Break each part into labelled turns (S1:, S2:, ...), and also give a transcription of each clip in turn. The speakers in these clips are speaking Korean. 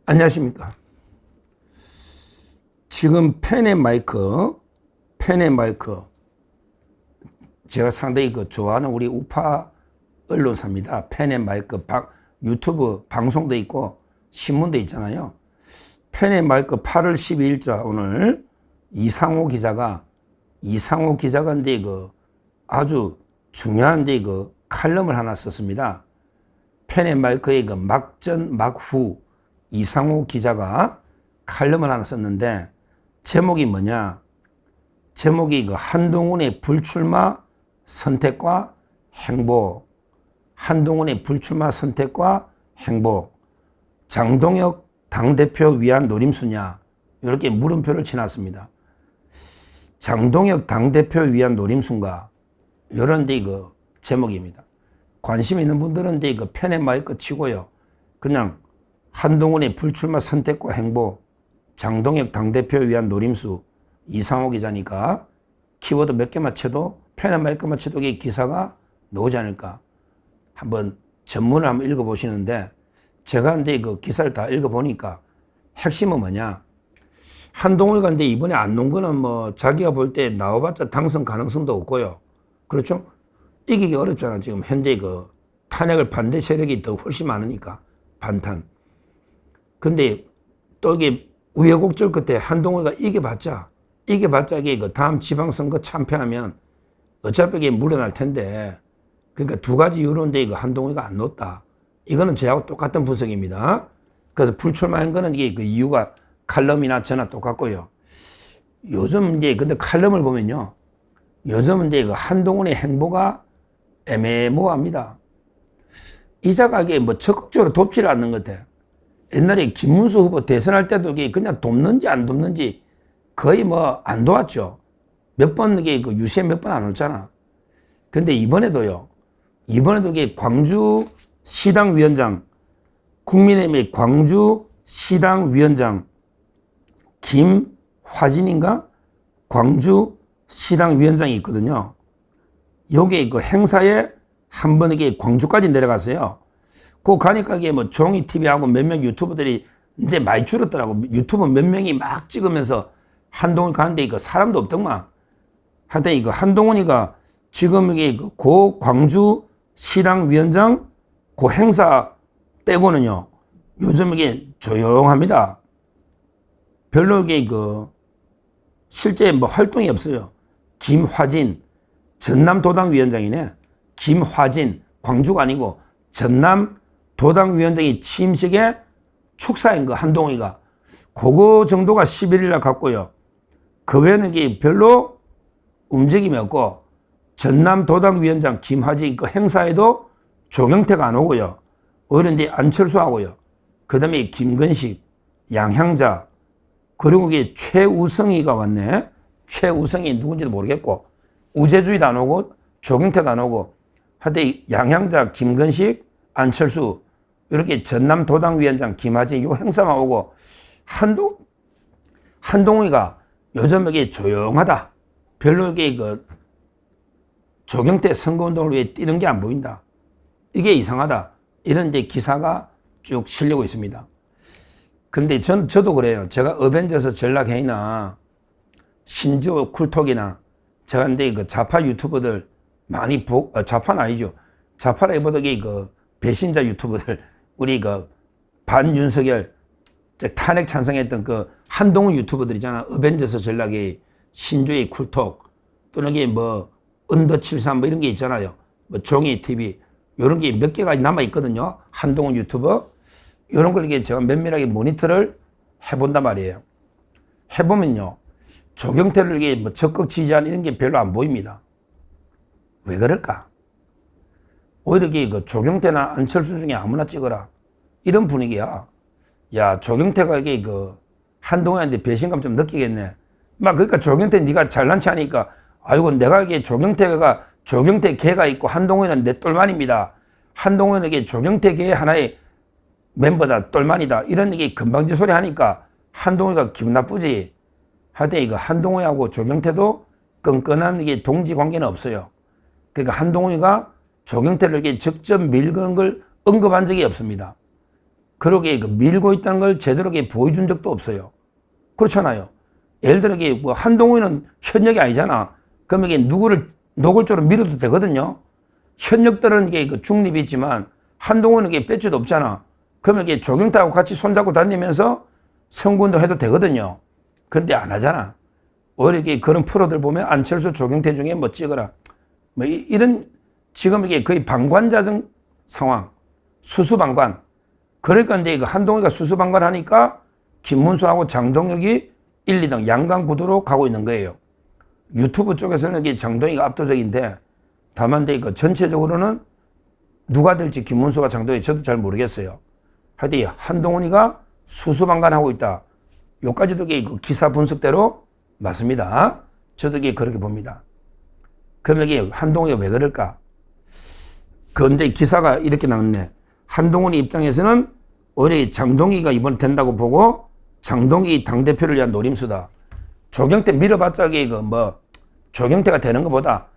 S1: 안녕하십니까. 지금 펜앤 마이크, 제가 상당히 좋아하는 우리 우파 언론사입니다. 펜앤 마이크, 유튜브 방송도 있고 신문도 있잖아요. 펜앤 마이크 8월 12일자 오늘 이상호 기자가 이제 아주 중요한 칼럼을 하나 썼습니다. 펜앤 마이크의 막전 막후 이상호 기자가 칼럼을 하나 썼는데 제목이 뭐냐? 제목이 한동훈의 불출마 선택과 행보. 한동훈의 불출마 선택과 행보. 장동혁 당대표 위한 노림수냐? 이렇게 물음표를 치놨습니다. 장동혁 당대표 위한 노림수인가? 이런 제목입니다. 관심 있는 분들은 펜앤 마이크 치고요. 그냥 한동훈의 불출마 선택과 행보, 장동혁 당대표 위한 노림수, 이상호 기자니까 키워드 몇 개만 쳐도 펜앤 마이크만 쳐도 이 기사가 나오지 않을까. 한번 전문을 한번 읽어보시는데 제가 기사를 다 읽어보니까 핵심은 뭐냐. 한동훈이가 이번에 안 놓은 거는 자기가 볼 때 나와봤자 당선 가능성도 없고요. 그렇죠? 이기기 어렵잖아. 지금 현재 탄핵을 반대 세력이 더 훨씬 많으니까 반탄. 근데 또 이게 우여곡절 끝에 한동훈이가 이겨봤자 이게 다음 지방선거 참패하면 어차피 이게 물러날 텐데, 그러니까 두 가지 이유로인데 한동훈이가 안 놓았다. 이거는 저하고 똑같은 분석입니다. 그래서 불출마한 거는 이게 이유가 칼럼이나 저나 똑같고요. 요즘 근데 칼럼을 보면요. 요즘은 한동훈의 행보가 애매모호합니다. 이자가 이게 적극적으로 돕지를 않는 것 같아. 옛날에 김문수 후보 대선할 때도 그냥 돕는지 안 돕는지 거의 안 도왔죠. 몇 번 유세 몇 번 안 왔잖아. 근데 이번에도 광주 시당위원장, 국민의힘의 광주 시당위원장 김화진인가? 광주 시당위원장이 있거든요. 요게 행사에 한 번 광주까지 내려갔어요. 그 가니까 종이 TV하고 몇 명 유튜버들이 이제 많이 줄었더라고. 유튜버 몇 명이 막 찍으면서 한동훈 가는데 사람도 없더만. 하여튼 한동훈이가 지금 고 광주 시당위원장 그 행사 빼고는요. 요즘 조용합니다. 별로 실제 활동이 없어요. 김화진 전남도당위원장이네. 김화진 광주가 아니고 전남 도당위원장이 취임식에 축사인 한동훈이가 그거 정도가 11일 날 갔고요. 그 외에는 별로 움직임이 없고 전남 도당위원장 김화진 그 행사에도 조경태가 안 오고요. 오히려 안철수 하고요. 그 다음에 김근식, 양향자, 그리고 최우성이가 왔네. 최우성이 누군지도 모르겠고 우재주의도 안 오고 조경태도 안 오고 하여튼 양향자, 김근식, 안철수 이렇게 전남 도당위원장 김하진 이 행사만 오고 한동훈이가 요즘 조용하다. 별로 조경태 선거운동을 위해 뛰는 게 안 보인다. 이게 이상하다. 이런 기사가 쭉 실리고 있습니다. 근데 저도 그래요. 제가 어벤져스 전략회의나 신조 쿨톡이나 제가 좌파 유튜버들 많이 좌파는 아니죠. 좌파라기보다 배신자 유튜버들, 우리 반윤석열 탄핵 찬성했던 한동훈 유튜버들이잖아. 어벤져스 전략의 신조의 쿨톡 또는 언더73 이런 게 있잖아요. 종이 TV 이런 게 몇 개가 남아 있거든요. 한동훈 유튜버 이런 걸 제가 면밀하게 모니터를 해본단 말이에요. 해보면요. 조경태를 적극 지지하는 이런 게 별로 안 보입니다. 왜 그럴까? 오히려 조경태나 안철수 중에 아무나 찍어라. 이런 분위기야. 야, 조경태가 한동훈한테 배신감 좀 느끼겠네. 그러니까 조경태 네가 잘난 체 하니까 아이고 내가 조경태 개가 있고 한동훈은 내 똘만입니다. 한동훈에게 조경태 개의 하나의 멤버다, 똘만이다. 이런 금방지 소리 하니까 한동훈이가 기분 나쁘지. 하여튼 한동훈하고 조경태도 끈끈한 동지 관계는 없어요. 그러니까 한동훈이가 조경태를 적점 밀건 걸 언급한 적이 없습니다. 그러게 밀고 있다는 걸 제대로 보여준 적도 없어요. 그렇잖아요. 예를 들어 뭐 한동훈은 현역이 아니잖아. 그러면 이게 누구를 노골적으로 밀어도 되거든요. 현역들은 이게 중립이 있지만 한동훈은 이게 배지도 없잖아. 그러면 이게 조경태하고 같이 손잡고 다니면서 선거운동 해도 되거든요. 근데 안 하잖아. 오히려 이게 그런 프로들 보면 안철수, 조경태 중에 뭐 찍어라. 뭐 이런 지금 이게 거의 방관자정 상황. 수수방관. 그러니까 이제 한동훈이가 수수방관 하니까 김문수하고 장동혁이 1, 2등 양강 구도로 가고 있는 거예요. 유튜브 쪽에서는 이게 장동혁이가 압도적인데 다만 이제 전체적으로는 누가 될지 김문수가 장동혁이 저도 잘 모르겠어요. 하여튼 한동훈이가 수수방관하고 있다. 요까지도 기사 분석대로 맞습니다. 저도 그렇게 봅니다. 그러면 이게 한동훈이가 왜 그럴까? 그런데 기사가 이렇게 나왔네. 한동훈이 입장에서는 오히려 장동혁이가 이번에 된다고 보고 장동혁이 당대표를 위한 노림수다. 조경태 밀어봤자 뭐 조경태가 되는 것보다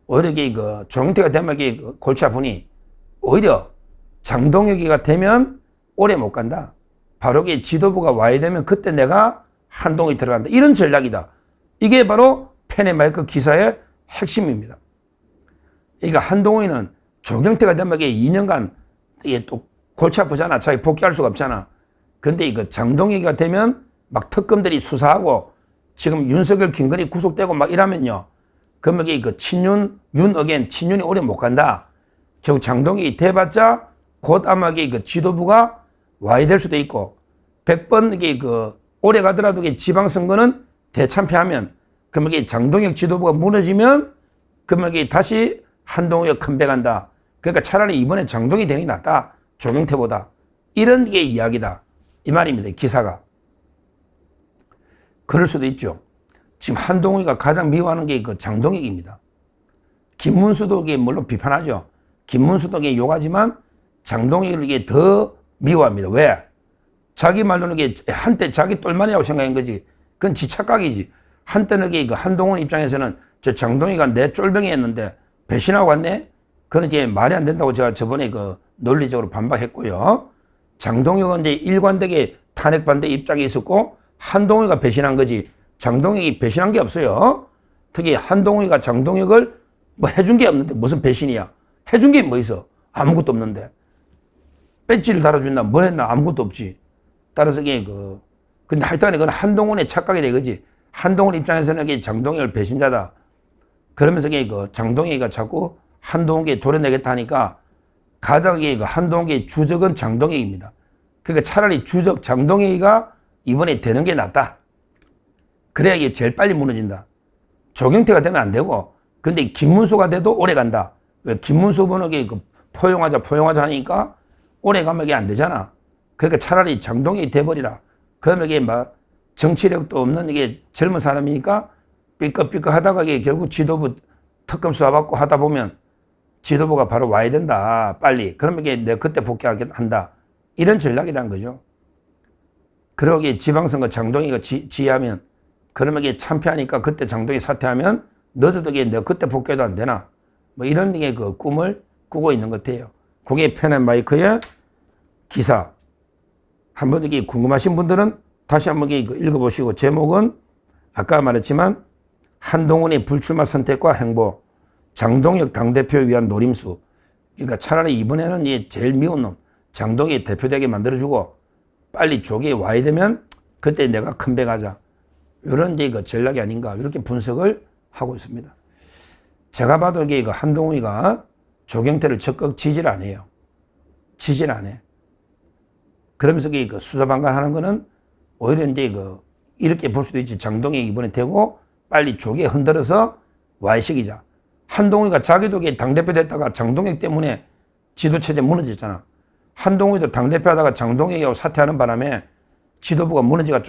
S1: 오히려 조경태가 되면 골치 아프니 오히려 장동혁이가 되면 오래 못 간다. 바로 지도부가 와야 되면 그때 내가 한동훈이 들어간다. 이런 전략이다. 이게 바로 펜의 마이크 기사의 핵심입니다. 그러니까 한동훈이는 조경태가 되면 2년간 이게 또 골치 아프잖아. 자기 복귀할 수가 없잖아. 근데 장동혁이가 되면 막 특검들이 수사하고 지금 윤석열, 김건희 구속되고 막 이러면요. 그러면 친윤, 친윤이 오래 못 간다. 결국 장동혁이 돼봤자 곧 아마 지도부가 와야 될 수도 있고 100번 오래 가더라도 지방선거는 대참패하면 그러면 장동혁 지도부가 무너지면 그러면 다시 한동훈이 컴백한다. 그러니까 차라리 이번에 장동혁이 되는 게 낫다. 조경태보다. 이런 게 이야기다. 이 말입니다. 기사가. 그럴 수도 있죠. 지금 한동훈이가 가장 미워하는 게 장동혁입니다. 김문수도 물론 비판하죠. 김문수도 욕하지만 장동혁을 더 미워합니다. 왜? 자기 말로는 한때 자기 똘마니라고 생각한 거지. 그건 지 착각이지. 한때는 한동훈 입장에서는 저 장동혁이가 내 쫄병이 했는데 배신하고 갔네? 그건 말이 안 된다고 제가 저번에 논리적으로 반박했고요. 장동혁은 일관되게 탄핵 반대 입장에 있었고 한동훈이가 배신한 거지 장동혁이 배신한 게 없어요. 특히 한동훈이가 장동혁을 뭐 해준 게 없는데 무슨 배신이야. 해준 게 뭐 있어. 아무것도 없는데. 배지를 달아준다. 뭐 했나. 아무것도 없지. 따라서 근데 하여튼간에 그건 한동훈의 착각이 되거지. 한동훈 입장에서는 장동혁을 배신자다. 그러면서 장동혁이가 자꾸 한동훈에게 도려내겠다 하니까 가장 한동훈의 주적은 장동혁입니다. 그러니까 차라리 주적 장동혁이가 이번에 되는 게 낫다. 그래야 이게 제일 빨리 무너진다. 조경태가 되면 안 되고, 근데 김문수가 돼도 오래 간다. 왜? 김문수 후보는 포용하자 하니까 오래 가면 이게 안 되잖아. 그러니까 차라리 장동혁이 돼버리라. 그러면 이게 막 정치력도 없는 젊은 사람이니까 삐끗삐끗 하다가 결국 지도부 특검 수사받고 하다 보면 지도부가 바로 와야 된다. 빨리. 그러면 내가 그때 복귀한다. 이런 전략이라는 거죠. 그러고 지방선거 장동희가 지휘하면 그러면 참패하니까 그때 장동희 사퇴하면 늦어도 내가 그때 복귀해도 안 되나. 뭐 이런 꿈을 꾸고 있는 것 같아요. 그게 펜앤마이크의 기사. 한번 궁금하신 분들은 다시 한번 읽어보시고 제목은 아까 말했지만 한동훈의 불출마 선택과 행보, 장동혁 당대표를 위한 노림수. 그러니까 차라리 이번에는 제일 미운 놈 장동혁이 대표되게 만들어주고 빨리 조기에 와야 되면 그때 내가 컴백하자. 이런 전략이 아닌가 이렇게 분석을 하고 있습니다. 제가 봐도 한동훈이가 조경태를 적극 지지를 안 해요. 지지를 안 해. 그러면서 수사방관하는 거는 오히려 이렇게 볼 수도 있지. 장동혁이 이번에 되고 빨리 조기에 흔들어서 와해시키자. 한동훈이가 자기도 당대표 됐다가 장동혁 때문에 지도체제 무너졌잖아. 한동훈이도 당대표 하다가 장동혁이하고 사퇴하는 바람에 지도부가 무너지가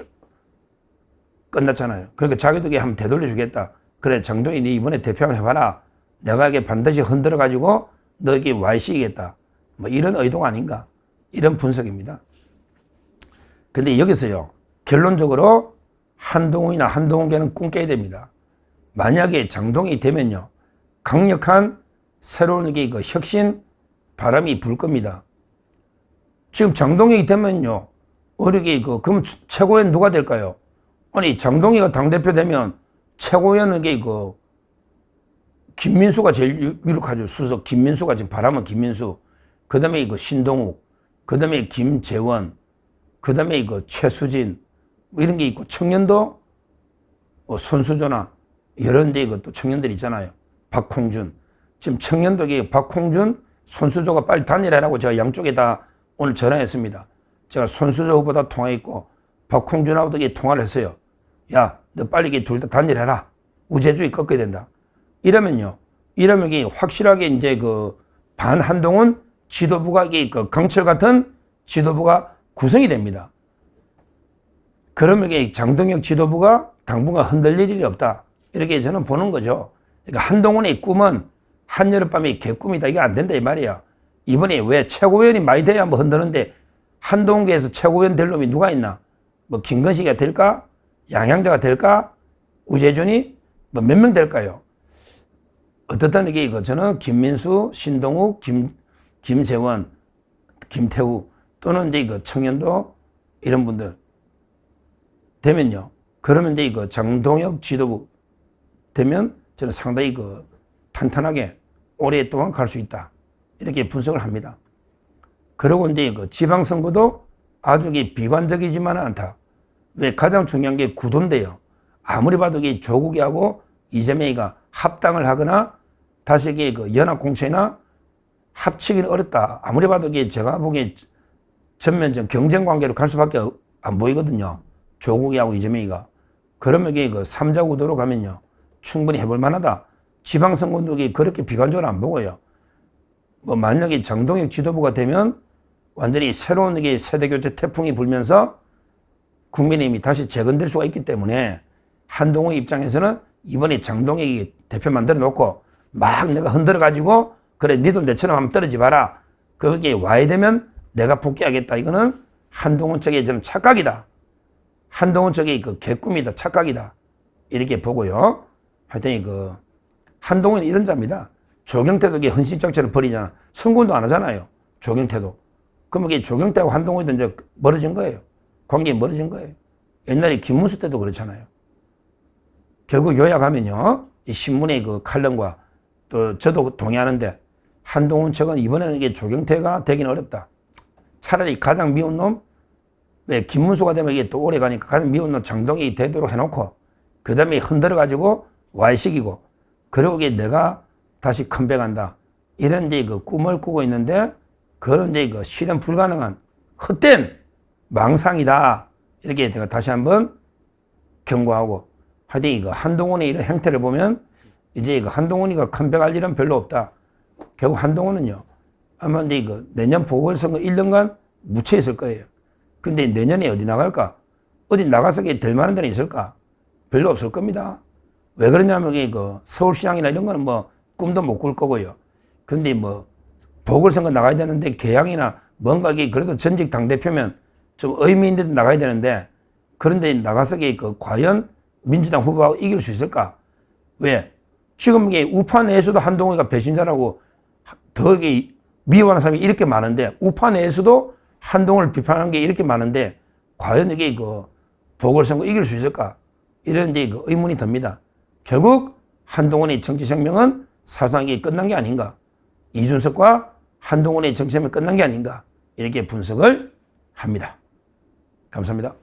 S1: 끝났잖아요. 그러니까 자기도 한번 되돌려주겠다. 그래, 장동혁이 네 이번에 대표 한번 해봐라. 내가 반드시 흔들어가지고 너 와해시키겠다. 뭐 이런 의도가 아닌가. 이런 분석입니다. 근데 여기서요. 결론적으로 한동훈이나 한동훈계는 꿈 깨야 됩니다. 만약에 장동혁이 되면요. 강력한 새로운 혁신 바람이 불 겁니다. 지금 장동혁이 되면요. 어떻게 그럼 최고위원 누가 될까요? 아니 장동혁이가 당대표 되면 최고위원은 김민수가 제일 유력하죠. 수석 김민수가 지금 바람은 김민수. 그 다음에 신동욱. 그 다음에 김재원. 그 다음에 최수진. 뭐 이런 게 있고 청년도 손수조나 여러 데 또 청년들 있잖아요. 박홍준. 지금 청년도 박홍준, 손수조가 빨리 단일하라고 제가 양쪽에 다 오늘 전화했습니다. 제가 손수조 후보다 통화했고 박홍준하고도 통화를 했어요. 야, 너 빨리 둘 다 단일해라. 우제주의 꺾어야 된다. 이러면 확실하게 이제 반한동훈 지도부가 강철 같은 지도부가 구성이 됩니다. 그러면 장동혁 지도부가 당분간 흔들릴 일이 없다. 이렇게 저는 보는 거죠. 그러니까 한동훈의 꿈은 한여름밤의 개꿈이다. 이게 안 된다 이 말이야. 이번에 왜 최고위원이 많이 돼야 뭐 흔드는데 한동훈계에서 최고위원 될 놈이 누가 있나? 뭐 김건식이가 될까? 양양자가 될까? 우재준이 뭐 몇 명 될까요? 어떻든 저는 김민수, 신동욱, 김재원, 김태우 또는 이제 청년도 이런 분들 되면요. 그러면 이제 장동혁 지도부 되면 저는 상당히 탄탄하게 오랫동안 갈 수 있다. 이렇게 분석을 합니다. 그리고 이제 지방선거도 아주 비관적이지만은 않다. 왜? 가장 중요한 게 구도인데요. 아무리 봐도 조국이하고 이재명이가 합당을 하거나 다시 연합공천이나 합치기는 어렵다. 아무리 봐도 제가 보기에 전면전 경쟁 관계로 갈 수밖에 안 보이거든요. 조국이하고 이재명이가. 그러면 3자 구도로 가면요. 충분히 해볼 만하다. 지방선거도 그렇게 비관적으로 안 보고요. 뭐 만약에 장동혁 지도부가 되면 완전히 새로운 세대교체 태풍이 불면서 국민의힘이 다시 재건될 수가 있기 때문에 한동훈 입장에서는 이번에 장동혁이 대표 만들어 놓고 막 내가 흔들어 가지고 그래 니도 내처럼 한번 떨어지 봐라. 거기에 와야 되면 내가 복귀하겠다. 이거는 한동훈 측의 저는 착각이다. 한동훈 측의 개꿈이다. 착각이다. 이렇게 보고요. 하여튼 한동훈은 이런 자입니다. 조경태도 헌신정책을 벌이잖아. 선거운동 안 하잖아요. 조경태도. 그러면 조경태하고 한동훈이 이제 멀어진 거예요. 관계가 멀어진 거예요. 옛날에 김문수 때도 그렇잖아요. 결국 요약하면요. 이 신문의 칼럼과 또 저도 동의하는데 한동훈 측은 이번에는 조경태가 되기는 어렵다. 차라리 가장 미운 놈, 왜 김문수가 되면 이게 또 오래 가니까 가장 미운 놈 장동혁이 되도록 해놓고 그 다음에 흔들어가지고 와해시키고 그러고 내가 다시 컴백한다. 이런 이제 꿈을 꾸고 있는데 그런 이제 실현 불가능한 헛된 망상이다. 이렇게 제가 다시 한번 경고하고 하여튼 한동훈의 이런 행태를 보면 이제 한동훈이가 컴백할 일은 별로 없다. 결국 한동훈은요. 아마 이제 내년 보궐선거 1년간 묻혀 있을 거예요. 근데 내년에 어디 나갈까? 어디 나가서 될 만한 데는 있을까? 별로 없을 겁니다. 왜 그러냐면 서울시장이나 이런 거는 뭐 꿈도 못 꿀 거고요. 근데 뭐 보궐선거 나가야 되는데 개항이나 뭔가 그래도 전직 당대표면 좀 의미 있는 데 나가야 되는데 그런데 나가서 과연 민주당 후보하고 이길 수 있을까? 왜? 지금 우파 내에서도 한동훈이가 배신자라고 더 미워하는 사람이 이렇게 많은데 우파 내에서도 한동훈을 비판하는 게 이렇게 많은데 과연 이게 보궐선거 이길 수 있을까? 이런 이제 의문이 듭니다. 결국 한동훈의 정치 생명은 사실상 끝난 게 아닌가? 이준석과 한동훈의 정치 생명이 끝난 게 아닌가? 이렇게 분석을 합니다. 감사합니다.